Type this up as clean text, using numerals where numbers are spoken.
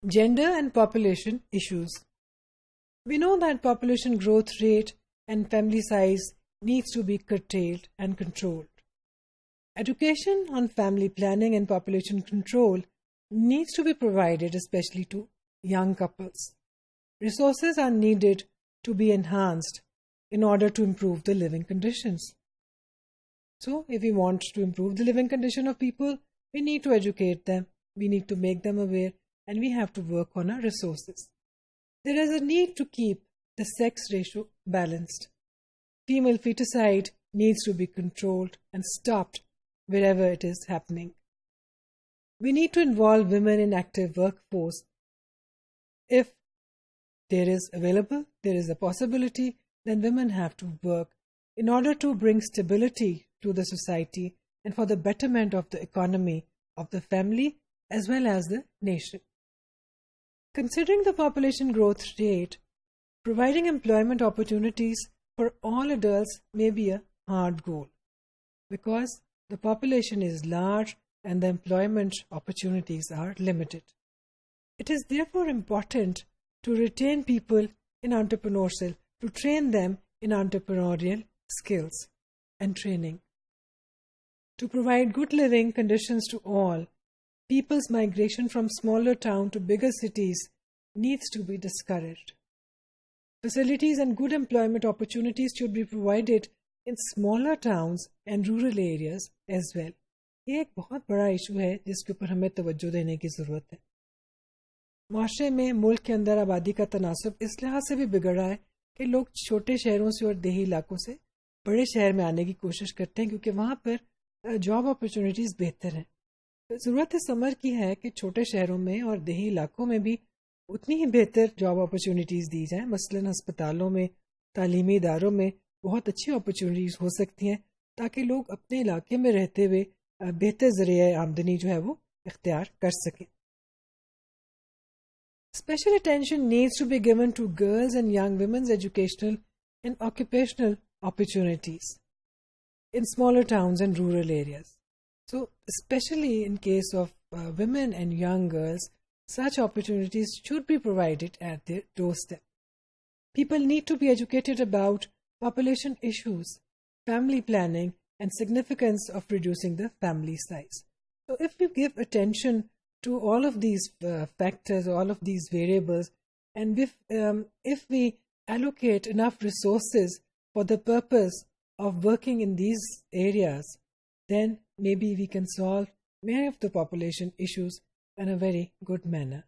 Gender and population issues. We know that population growth rate and family size needs to be curtailed and controlled. Education on family planning and population control needs to be provided, especially to young couples. Resources are needed to be enhanced in order to improve the living conditions. So, if we want to improve the living condition of people, we need to educate them, we need to make them aware, and we have to work on our resources. There is a need to keep the sex ratio balanced. Female feticide needs to be controlled and stopped wherever it is happening. We need to involve women in active workforce. If there is a possibility, then women have to work in order to bring stability to the society and for the betterment of the economy, of the family, as well as the nation. Considering the population growth rate, providing employment opportunities for all adults may be a hard goal because the population is large and the employment opportunities are limited. It is therefore important to retain people in entrepreneurship, to train them in entrepreneurial skills and training. To provide good living conditions to all, people's migration from smaller towns to bigger cities needs to be discouraged. Facilities and good employment opportunities should be provided in smaller towns and rural areas as well. ये एक बहुत बड़ा issue है जिसके ऊपर हमें तवज्जो देने की ज़रूरत है. माशरे में मुल्क के अंदर आबादी का तनासब इस लिहाज से भी बिगड़ रहा है कि लोग छोटे शहरों से और देही इलाकों से बड़े शहर में आने की कोशिश करते हैं क्योंकि वहाँ पर जॉब अपॉर्चुनिटीज़ बेहतर हैं. ज़रूरत इस अमर की है कि छोटे शहरों में और देही इलाकों में भी उतनी ही बेहतर जॉब अपॉर्चुनिटीज़ दी जाएँ. मसलन अस्पतालों में, तालीमी इदारों में बहुत अच्छी अपॉर्चुनिटीज़ हो सकती हैं ताकि लोग अपने इलाके में रहते हुए बेहतर ज़रिए आमदनी जो है वो इख्तियार कर सकें. Special attention needs to be given to girls and young women's educational and occupational opportunities in smaller towns and rural areas. So, especially in case of women and young girls, such opportunities should be provided at their doorstep. People need to be educated about population issues, family planning, and significance of reducing the family size. So if we give attention to all of these factors, all of these variables, and if we allocate enough resources for the purpose of working in these areas, then maybe we can solve many of the population issues in a very good manner.